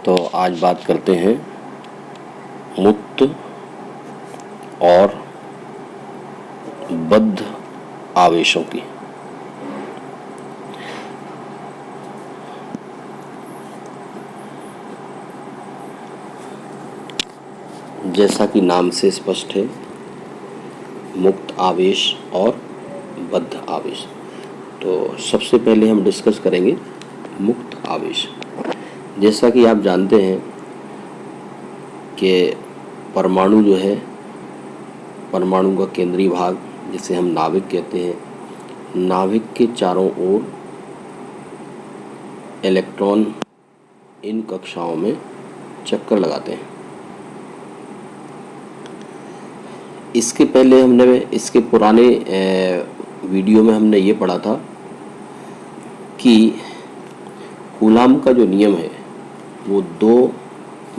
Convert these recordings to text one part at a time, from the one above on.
तो आज बात करते हैं मुक्त और बद्ध आवेशों की। जैसा कि नाम से स्पष्ट है, मुक्त आवेश और बद्ध आवेश। तो सबसे पहले हम डिस्कस करेंगे मुक्त आवेश। जैसा कि आप जानते हैं कि परमाणु जो है, परमाणु का केंद्रीय भाग जिसे हम नाभिक कहते हैं, नाभिक के चारों ओर इलेक्ट्रॉन इन कक्षाओं में चक्कर लगाते हैं। इसके पहले इसके पुराने वीडियो में हमने ये पढ़ा था कि कूलाम का जो नियम है वो दो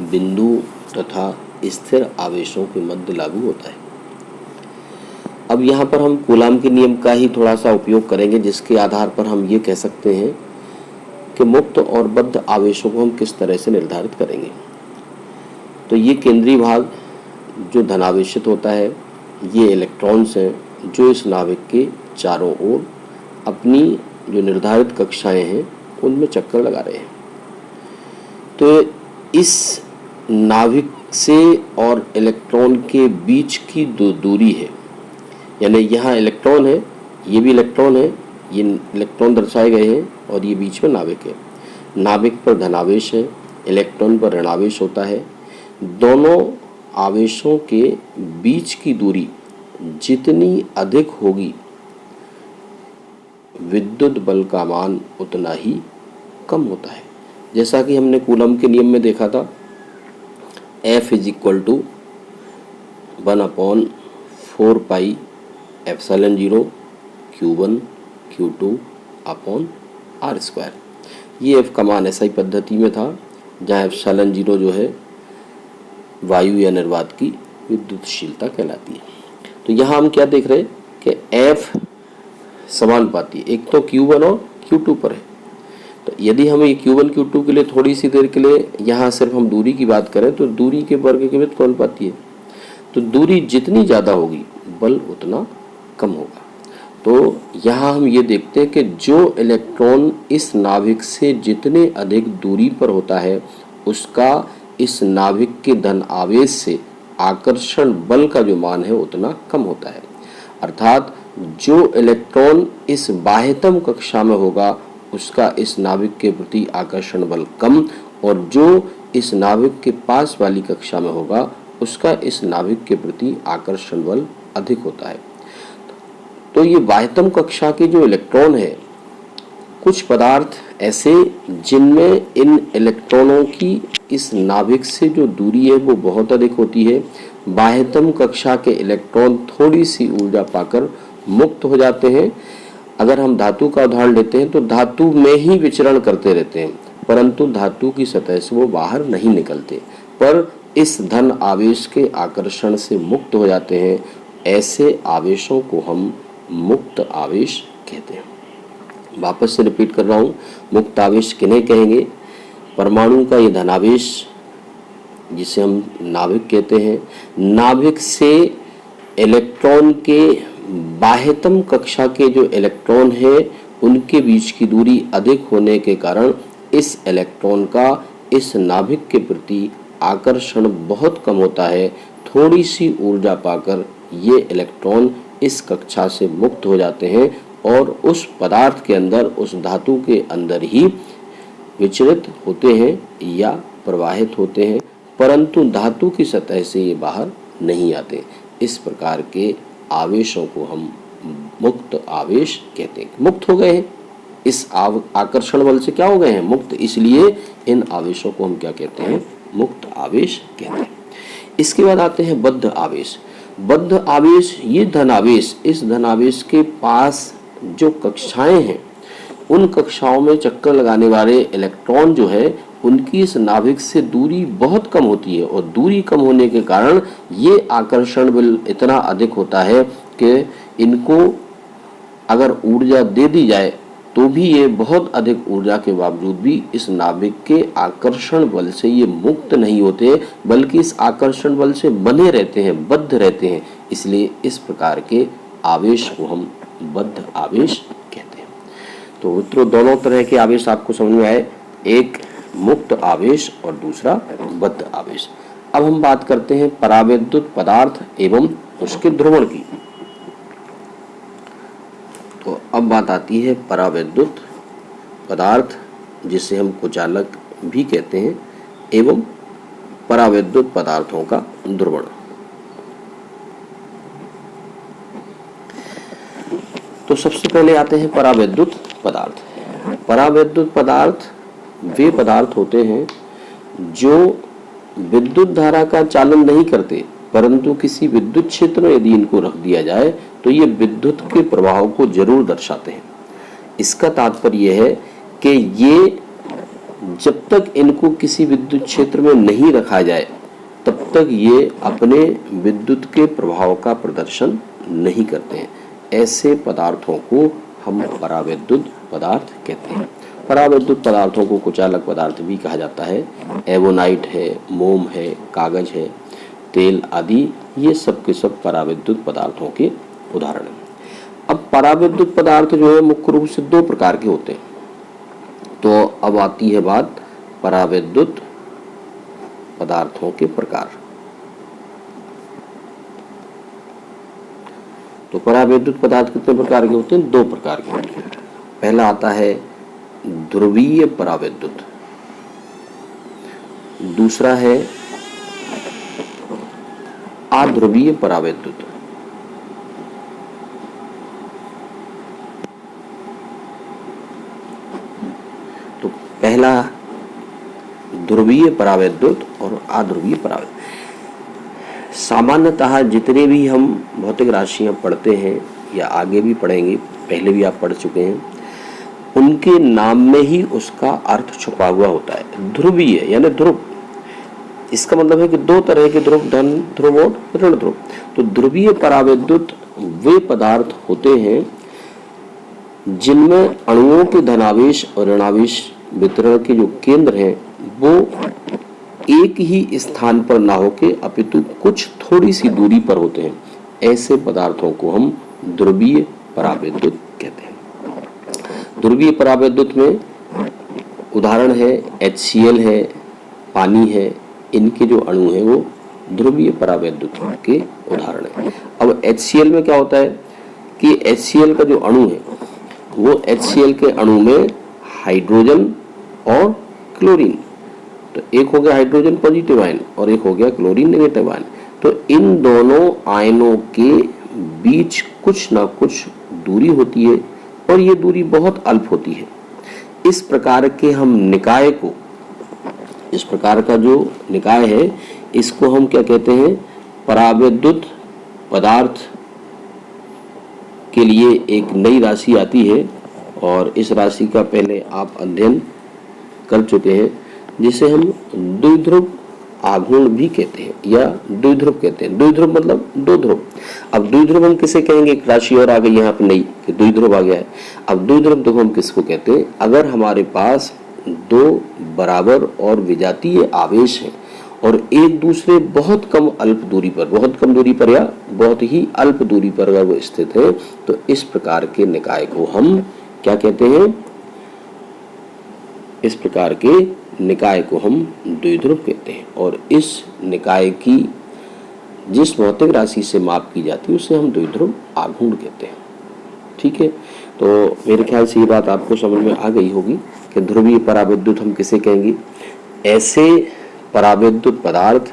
बिंदु तथा स्थिर आवेशों के मध्य लागू होता है। अब यहाँ पर हम कूलाम के नियम का ही थोड़ा सा उपयोग करेंगे, जिसके आधार पर हम ये कह सकते हैं कि मुक्त और बद्ध आवेशों को हम किस तरह से निर्धारित करेंगे। तो ये केंद्रीय भाग जो धनावेशित होता है, ये इलेक्ट्रॉन्स हैं जो इस नाभिक के चारों ओर अपनी जो निर्धारित कक्षाएं हैं उनमें चक्कर लगा रहे हैं। तो इस नाभिक से और इलेक्ट्रॉन के बीच की दूरी है, यानी यहाँ इलेक्ट्रॉन है, ये भी इलेक्ट्रॉन है, ये इलेक्ट्रॉन दर्शाए गए हैं और ये बीच में नाभिक है। नाभिक पर धनावेश है, इलेक्ट्रॉन पर ऋणावेश होता है। दोनों आवेशों के बीच की दूरी जितनी अधिक होगी, विद्युत बल का मान उतना ही कम होता है। जैसा कि हमने कूलम के नियम में देखा था, F = 1/4πε0 Q1 Q2 R²। ये F का मान SI पद्धति में था, जहाँ ε0 जो है वायु या निर्वात की विद्युतशीलता कहलाती है। तो यहाँ हम क्या देख रहे हैं कि F समानुपाती, एक तो Q1 और Q2 पर है। तो यदि हम ये Q1 Q2 के लिए थोड़ी सी देर के लिए यहाँ सिर्फ हम दूरी की बात करें तो दूरी के वर्ग के विपरीत अनुपाती है। तो दूरी जितनी ज़्यादा होगी बल उतना कम होगा। तो यहाँ हम ये देखते हैं कि जो इलेक्ट्रॉन इस नाभिक से जितने अधिक दूरी पर होता है, उसका इस नाभिक के धन आवेश से आकर्षण बल का जो मान है उतना कम होता है। अर्थात जो इलेक्ट्रॉन इस बाह्यतम कक्षा में होगा उसका इस नाभिक के प्रति आकर्षण बल कम, और जो इस नाभिक के पास वाली कक्षा में होगा उसका इस नाभिक के प्रति आकर्षण बल अधिक होता है। तो ये बाह्यतम कक्षा के जो इलेक्ट्रॉन है, कुछ पदार्थ ऐसे जिनमें इन इलेक्ट्रॉनों की इस नाभिक से जो दूरी है वो बहुत अधिक होती है, बाह्यतम कक्षा के इलेक्ट्रॉन थोड़ी सी ऊर्जा पाकर मुक्त हो जाते हैं। अगर हम धातु का उदाहरण लेते हैं तो धातु में ही विचरण करते रहते हैं, परंतु धातु की सतह से वो बाहर नहीं निकलते, पर इस धन आवेश के आकर्षण से मुक्त हो जाते हैं। ऐसे आवेशों को हम मुक्त आवेश कहते हैं। वापस से रिपीट कर रहा हूँ, मुक्त आवेश किन्हें कहेंगे? परमाणु का ये धनावेश जिसे हम नाभिक कहते हैं, नाभिक से इलेक्ट्रॉन के बाह्यतम कक्षा के जो इलेक्ट्रॉन है उनके बीच की दूरी अधिक होने के कारण इस इलेक्ट्रॉन का इस नाभिक के प्रति आकर्षण बहुत कम होता है। थोड़ी सी ऊर्जा पाकर ये इलेक्ट्रॉन इस कक्षा से मुक्त हो जाते हैं और उस पदार्थ के अंदर, उस धातु के अंदर ही विचलित होते हैं या प्रवाहित होते हैं, परंतु धातु की सतह से ये बाहर नहीं आते। इस प्रकार के आवेशों को हम मुक्त आवेश कहते हैं। मुक्त हो गए हैं, इस आकर्षण बल से क्या हो गए हैं? मुक्त। इसलिए इन आवेशों को हम क्या कहते हैं? मुक्त आवेश कहते हैं। इसके बाद आते हैं बद्ध आवेश। बद्ध आवेश, ये धनावेश, इस धनावेश के पास जो कक्षाएं हैं उन कक्षाओं में चक्कर लगाने वाले इलेक्ट्रॉन जो है उनकी इस नाभिक से दूरी बहुत कम होती है, और दूरी कम होने के कारण ये आकर्षण बल इतना अधिक होता है कि इनको अगर ऊर्जा दे दी जाए तो भी ये बहुत अधिक ऊर्जा के बावजूद भी इस नाभिक के आकर्षण बल से ये मुक्त नहीं होते, बल्कि इस आकर्षण बल से बने रहते हैं, बद्ध रहते हैं। इसलिए इस प्रकार के आवेश को हम बद्ध आवेश कहते हैं। तो मित्रों, दोनों तरह के आवेश आपको समझ में आए, एक मुक्त आवेश और दूसरा बद्ध आवेश। अब हम बात करते हैं परावैद्युत पदार्थ एवं उसके ध्रुवण की। तो अब बात आती है परावैद्युत पदार्थ, जिसे हम कुचालक भी कहते हैं, एवं परावैद्युत पदार्थों का ध्रुवण। तो सबसे पहले आते हैं परावैद्युत पदार्थ। परावैद्युत पदार्थ वे पदार्थ होते हैं जो विद्युत धारा का चालन नहीं करते, परंतु किसी विद्युत क्षेत्र में यदि इनको रख दिया जाए तो ये विद्युत के प्रवाह को जरूर दर्शाते हैं। इसका तात्पर्य है कि ये जब तक इनको किसी विद्युत क्षेत्र में नहीं रखा जाए तब तक ये अपने विद्युत के प्रभाव का प्रदर्शन नहीं करते हैं। ऐसे पदार्थों को हम परावैद्युत पदार्थ कहते हैं। परावैद्युत पदार्थों को कुचालक पदार्थ भी कहा जाता है। एवोनाइट है, मोम है, कागज है, तेल आदि, ये सब के सब परावैद्युत पदार्थों के उदाहरण हैं। अब परावैद्युत पदार्थ जो है मुख्य रूप से दो प्रकार के होते हैं। तो अब आती है बात परावैद्युत पदार्थों के प्रकार। तो परावैद्युत पदार्थ कितने प्रकार के होते हैं? दो प्रकार के होते हैं। पहला आता है ध्रुवीय परावैद्युत, दूसरा है अध्रुवीय परावैद्युत। तो पहला ध्रुवीय परावैद्युत और अध्रुवीय परावैद्युत। सामान्यतः जितने भी हम भौतिक राशियां पढ़ते हैं या आगे भी पढ़ेंगे, पहले भी आप पढ़ चुके हैं, उनके नाम में ही उसका अर्थ छुपा हुआ होता है। ध्रुवीय यानी ध्रुव, इसका मतलब है कि दो तरह के ध्रुव, धन ध्रुव और ऋण ध्रुव। तो ध्रुवीय परावैद्युत वे पदार्थ होते हैं जिनमें अणुओं के धनावेश और ऋणावेश वितरण के जो केंद्र हैं वो एक ही स्थान पर ना होके अपितु कुछ थोड़ी सी दूरी पर होते हैं। ऐसे पदार्थों को हम ध्रुवीय परावैद्युत कहते हैं। ध्रुवीय परावैद्युत में उदाहरण है HCl है, पानी है, इनके जो अणु हैं वो ध्रुवीय परावैद्युत के उदाहरण है। अब HCl में क्या होता है कि HCl का जो अणु है वो HCl के अणु में हाइड्रोजन और क्लोरीन, तो एक हो गया हाइड्रोजन पॉजिटिव आयन और एक हो गया क्लोरीन नेगेटिव आयन। तो इन दोनों आयनों के बीच कुछ ना कुछ दूरी होती है और ये दूरी बहुत अल्प होती है। इस प्रकार के हम निकाय को, इस प्रकार का जो निकाय है इसको हम क्या कहते हैं? परावैद्युत पदार्थ के लिए एक नई राशि आती है और इस राशि का पहले आप अध्ययन कर चुके हैं, जिसे हम द्विध्रुव आघूर्ण भी कहते हैं या द्विध्रुव कहते हैं। द्विध्रुव मतलब दो ध्रुव। अब द्विध्रुव हम किसे कहेंगे? एक राशि और आ गई यहाँ पे नई कि द्विध्रुव आ गया है। अब द्विध्रुव देखो हम किसको कहते हैं? अगर हमारे पास दो बराबर और विजातीय आवेश हैं और एक दूसरे बहुत कम अल्प दूरी पर, बहुत कम दूरी पर या बहुत ही अल्प दूरी पर अगर वो स्थित है, तो इस प्रकार के निकाय को हम क्या कहते हैं? इस प्रकार के निकाय को हम द्विध्रुव कहते हैं। और इस निकाय की जिस भौतिक राशि से माप की जाती है उसे हम द्विध्रुव आघूर्ण कहते हैं। ठीक है, तो मेरे ख्याल से ये बात आपको समझ में आ गई होगी कि ध्रुवीय परावैद्युत हम किसे कहेंगे? ऐसे परावैद्युत पदार्थ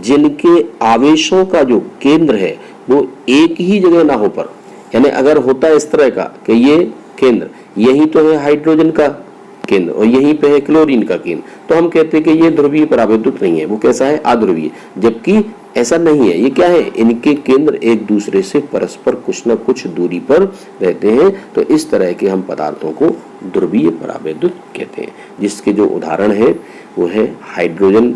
जिनके आवेशों का जो केंद्र है वो एक ही जगह ना हो पर, यानी अगर होता इस तरह का कि ये केंद्र यही तो है हाइड्रोजन का केंद्र और यहीं पे है क्लोरीन का केंद्र, तो हम कहते हैं कि ये ध्रुवीय परावैद्युत नहीं है। वो कैसा है? अध्रुवीय। जबकि ऐसा नहीं है। ये क्या है? इनके केंद्र एक दूसरे से परस्पर कुछ न कुछ दूरी पर रहते हैं। तो इस तरह के हम पदार्थों को ध्रुवीय परावैद्युत कहते हैं, जिसके जो उदाहरण है वो है हाइड्रोजन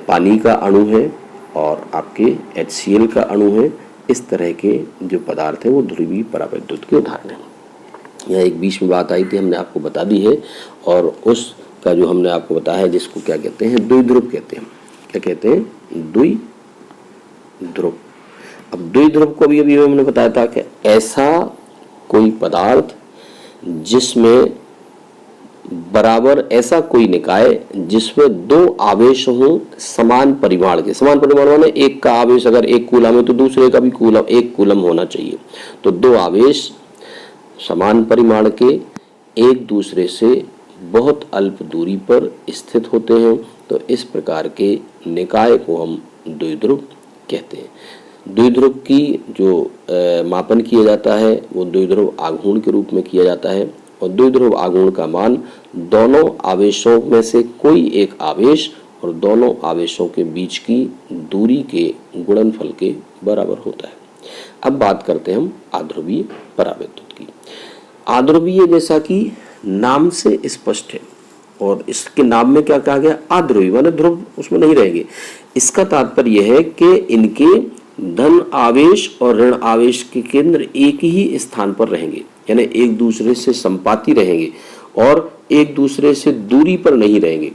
पानी का अणु है और आपके HCl का अणु है। इस तरह के जो पदार्थ है वो ध्रुवीय परावैद्युत के उदाहरण हैं। यह एक बीच में बात आई थी, हमने आपको बता दी है, और उसका जो हमने आपको बताया है जिसको क्या कहते हैं, द्विध्रुव कहते हैं। क्या कहते हैं? द्विध्रुव। अब द्विध्रुव को भी अभी हमने बताया था कि ऐसा कोई पदार्थ जिसमें बराबर, ऐसा कोई निकाय जिसमें दो आवेश हों समान परिमाण के। समान परिमाण माने एक का आवेश अगर 1 कूलम है तो दूसरे का भी 1 कूलम होना चाहिए। तो दो आवेश समान परिमाण के एक दूसरे से बहुत अल्प दूरी पर स्थित होते हैं, तो इस प्रकार के निकाय को हम द्विध्रुव कहते हैं। द्विध्रुव की जो मापन किया जाता है वो द्विध्रुव आघूर्ण के रूप में किया जाता है, और द्विध्रुव आघूर्ण का मान दोनों आवेशों में से कोई एक आवेश और दोनों आवेशों के बीच की दूरी के गुणनफल के बराबर होता है। अब बात करते हैं हम आध्रुवीय परावैद्युत की। आध्रुवीय जैसा कि नाम से स्पष्ट है, और इसके नाम में क्या कहा गया? आध्रुवी, माने ध्रुव उसमें नहीं रहेंगे। इसका तात्पर्य यह है कि इनके धन आवेश और ऋण आवेश के केंद्र एक ही स्थान पर रहेंगे, यानी एक दूसरे से संपाती रहेंगे और एक दूसरे से दूरी पर नहीं रहेंगे।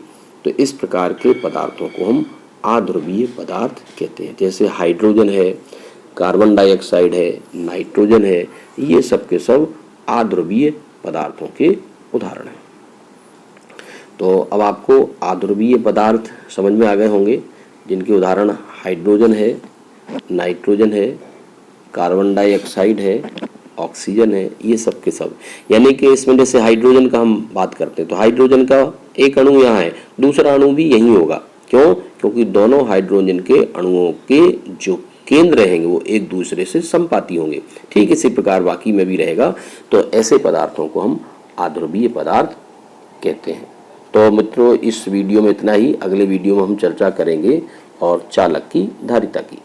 तो इस प्रकार के पदार्थों को हम आध्रुवीय पदार्थ कहते हैं। जैसे हाइड्रोजन है, कार्बन डाइऑक्साइड है, नाइट्रोजन है, ये सब के सब आध्रुवीय पदार्थों के उदाहरण हैं। तो अब आपको आध्रुवीय पदार्थ समझ में आ गए होंगे, जिनके उदाहरण हाइड्रोजन है, नाइट्रोजन है, कार्बन डाइऑक्साइड है, ऑक्सीजन है, ये सब के सब। यानी कि इसमें जैसे हाइड्रोजन का हम बात करते हैं तो हाइड्रोजन का एक अणु यहाँ है, दूसरा अणु भी यहीं होगा। क्यों? क्योंकि दोनों हाइड्रोजन के अणुओं के जो केंद्र रहेंगे वो एक दूसरे से संपाती होंगे। ठीक इसी प्रकार बाकी में भी रहेगा। तो ऐसे पदार्थों को हम आध्रुवीय पदार्थ कहते हैं। तो मित्रों, इस वीडियो में इतना ही। अगले वीडियो में हम चर्चा करेंगे और चालक की धारिता की।